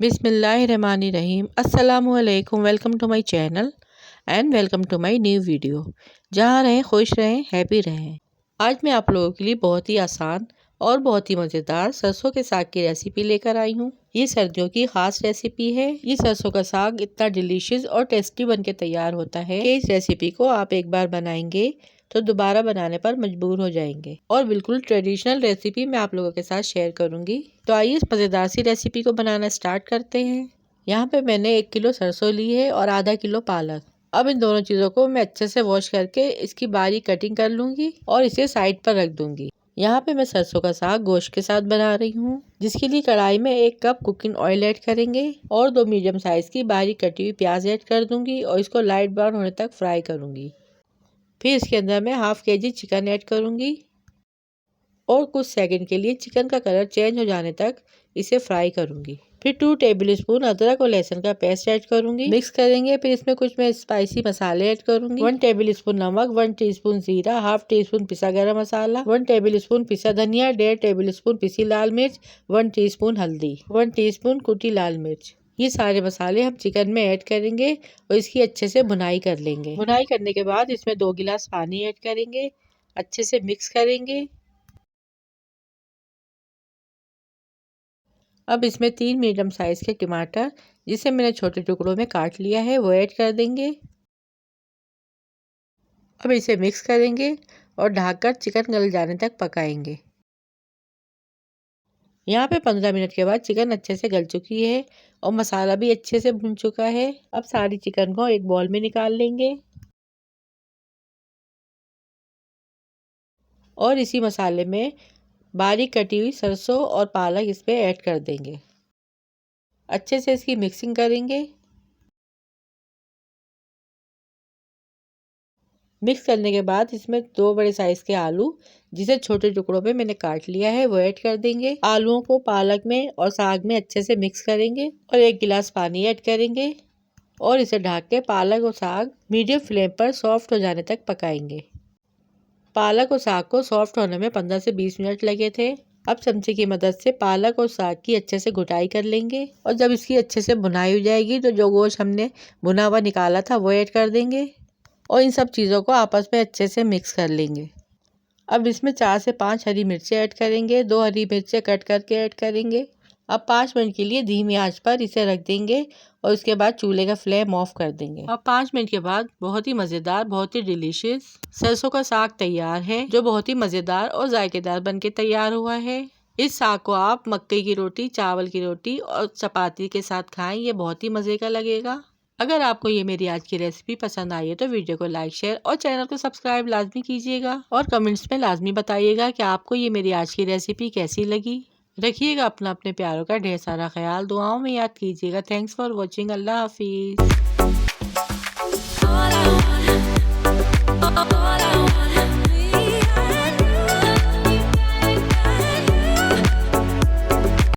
बिस्मिल्लाहिर्रहमानिर्रहीम। अस्सलामुअलैकुम। Welcome to my channel and welcome to my new video. जहाँ रहें खुश रहें, हैप्पी रहें। आज मैं आप लोगों के लिए बहुत ही आसान और बहुत ही मज़ेदार सरसों के साग की रेसिपी लेकर आई हूँ। ये सर्दियों की ख़ास रेसिपी है। ये सरसों का साग इतना डिलीशियस और टेस्टी बनके तैयार होता है कि इस रेसिपी को आप एक बार बनाएंगे तो दोबारा बनाने पर मजबूर हो जाएंगे। और बिल्कुल ट्रेडिशनल रेसिपी मैं आप लोगों के साथ शेयर करूंगी। तो आइए इस मज़ेदार सी रेसिपी को बनाना स्टार्ट करते हैं। यहाँ पे मैंने 1 किलो सरसों ली है और आधा किलो पालक। अब इन दोनों चीज़ों को मैं अच्छे से वॉश करके इसकी बारीक कटिंग कर लूंगी और इसे साइड पर रख दूंगी। यहाँ पे मैं सरसों का साग गोश्त के साथ बना रही हूँ, जिसके लिए कढ़ाई में 1 कप कुकिंग ऑयल ऐड करेंगे और 2 मीडियम साइज की बारीक कटी हुई प्याज ऐड कर दूंगी और इसको लाइट ब्राउन होने तक फ्राई करूंगी। फिर इसके अंदर मैं हाफ केजी चिकन ऐड करूंगी और कुछ सेकंड के लिए चिकन का कलर चेंज हो जाने तक इसे फ्राई करूंगी। फिर 2 टेबल स्पून अदरक और लहसुन का पेस्ट ऐड करूंगी, मिक्स करेंगे। फिर इसमें कुछ मैं स्पाइसी मसाले ऐड करूंगी। 1 टेबल स्पून नमक, 1 टीस्पून जीरा, हाफ टी स्पून पिसा गरम मसाला, 1 टेबल स्पून पिसा धनिया, 1.5 टेबल स्पून पिसी लाल मिर्च, 1 टीस्पून हल्दी, 1 टीस्पून कुटी लाल मिर्च। ये सारे मसाले हम चिकन में ऐड करेंगे और इसकी अच्छे से भुनाई कर लेंगे। भुनाई करने के बाद इसमें 2 गिलास पानी ऐड करेंगे, अच्छे से मिक्स करेंगे। अब इसमें 3 मीडियम साइज के टमाटर, जिसे मैंने छोटे टुकड़ों में काट लिया है, वो ऐड कर देंगे। अब इसे मिक्स करेंगे और ढककर चिकन गल जाने तक पकाएंगे। यहाँ पे 15 मिनट के बाद चिकन अच्छे से गल चुकी है और मसाला भी अच्छे से भुन चुका है। अब सारी चिकन को एक बाउल में निकाल लेंगे और इसी मसाले में बारीक कटी हुई सरसों और पालक इसमें ऐड कर देंगे। अच्छे से इसकी मिक्सिंग करेंगे। मिक्स करने के बाद इसमें 2 बड़े साइज के आलू, जिसे छोटे टुकड़ों में मैंने काट लिया है, वो ऐड कर देंगे। आलूओं को पालक में और साग में अच्छे से मिक्स करेंगे और 1 गिलास पानी ऐड करेंगे और इसे ढक के पालक और साग मीडियम फ्लेम पर सॉफ्ट हो जाने तक पकाएंगे। पालक और साग को सॉफ्ट होने में 15 से 20 मिनट लगे थे। अब चमचे की मदद से पालक और साग की अच्छे से घुटाई कर लेंगे और जब इसकी अच्छे से भुनाई हो जाएगी तो जो गोश्त हमने भुना हुआ निकाला था वो ऐड कर देंगे और इन सब चीज़ों को आपस में अच्छे से मिक्स कर लेंगे। अब इसमें 4 से 5 हरी मिर्चें ऐड करेंगे, 2 हरी मिर्चें कट करके ऐड करेंगे। अब 5 मिनट के लिए धीमी आंच पर इसे रख देंगे और उसके बाद चूल्हे का फ्लेम ऑफ कर देंगे। अब 5 मिनट के बाद बहुत ही मज़ेदार, बहुत ही डिलीशियस सरसों का साग तैयार है, जो बहुत ही मज़ेदार और जायकेदार बनके तैयार हुआ है। इस साग को आप मक्के की रोटी, चावल की रोटी और चपाती के साथ खाएं, ये बहुत ही मज़े का लगेगा। अगर आपको ये मेरी आज की रेसिपी पसंद आई है तो वीडियो को लाइक, शेयर और चैनल को सब्सक्राइब लाजमी कीजिएगा और कमेंट्स में लाजमी बताइएगा कि आपको ये मेरी आज की रेसिपी कैसी लगी। रखिएगा अपने प्यारों का ढेर सारा ख्याल, दुआओं में याद कीजिएगा। Thanks for watching. अल्लाह हाफिज़।